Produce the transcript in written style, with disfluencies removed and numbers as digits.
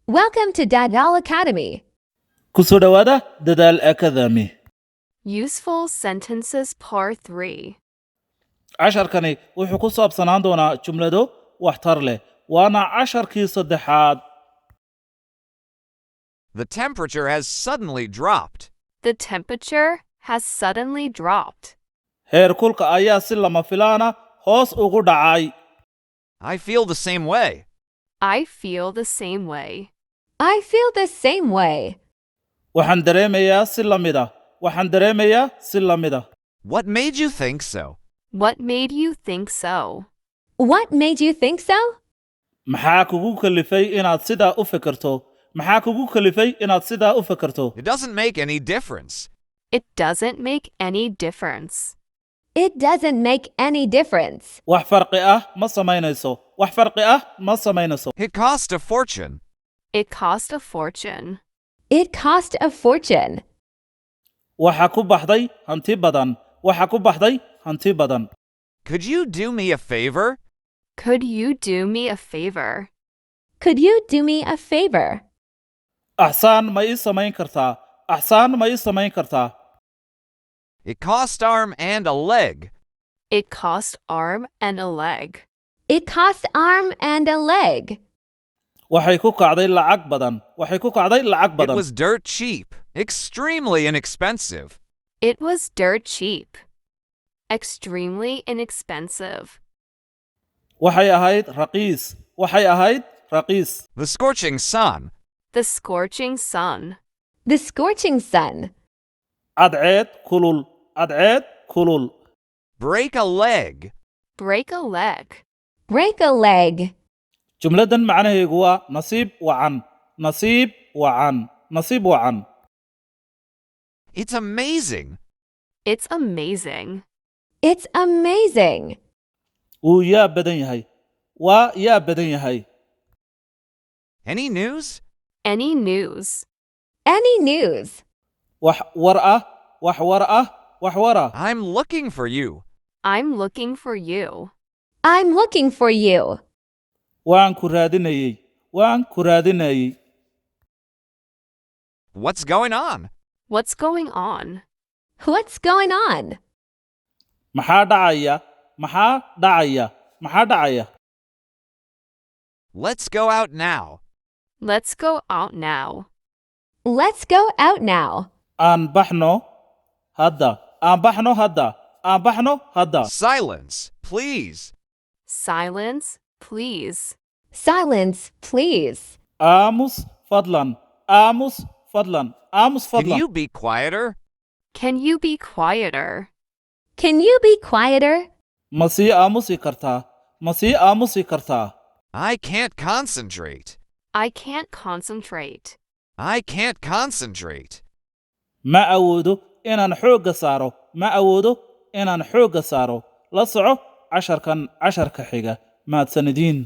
Welcome to Dadaal Academy. Kusoo dhawaada Dadaal Academy. Useful Sentences Part 3. casharkani wuxuu ku saabsanaan doonaa jumlado waxtar leh waana casharkii saddexaad. The temperature has suddenly dropped. The temperature has suddenly dropped. heerkulka ayaa si lama filaana hoos ugu dhacay. I feel the same way. I feel the same way. I feel the same way. waxaan dareemayaa si la mid ah waxaan dareemayaa si la mid ah. What made you think so? What made you think so? What made you think so? maxaa kugu kalifay inaad sidaa u fikirto maxaa kugu kalifay inaad sidaa u fikirto. It doesn't make any difference. It doesn't make any difference. It doesn't make any difference. wax farqi ah ma samaynayso wax farqi ah ma samaynayso. It cost a fortune. It cost a fortune. It cost a fortune. waxa ku baxday hanti badan waxa ku baxday hanti badan. Could you do me a favor? Could you do me a favor? Could you do me a favor? axsaan ma ii samayn kartaa axsaan ma ii samayn kartaa. It cost arm and a leg. It cost arm and a leg. It cost arm and a leg. waxay ku kacday lacag badan waxay ku kacday lacag It badan. was dirt cheap. Extremely inexpensive. It was dirt cheap. Extremely inexpensive. waxay ahayd raqiis waxay ahayd raqiis. The scorching sun. The scorching sun. The scorching sun. cadceed kulul cadceed kulul. Break a leg. Break a leg. Break a leg. jumladan macnaheedu waa nasiib wacan nasiib wacan nasiib wacan. It's amazing. It's amazing. It's amazing. wuu yaa badan yahay waa yaa badan yahay. Any news? Any news? Any news? wax war ah wax war ah wax war ah. I'm looking for you. I'm looking for you. I'm looking for you. waan ku raadinayay waan ku raadinayay. What's going on? What's going on? What's going on? maxaa dhacaya maxaa dhacaya maxaa dhacaya. Let's go out now. Let's go out now. Let's go out now. aan baxno hadda aan baxno hadda aan baxno hadda. Silence, please. Silence, please. Silence, please. aamus fadlan aamus fadlan aamus Can fadlan. you be quieter? Can you be quieter? Can you be quieter? ma sii aamusi kartaa ma sii aamusi kartaa. I can't concentrate. I can't concentrate. I can't concentrate. ma awoodo inaan xoogga saaro ma awoodo inaan xoogga saaro. la soco casharkan casharka xiga mahadsanidin.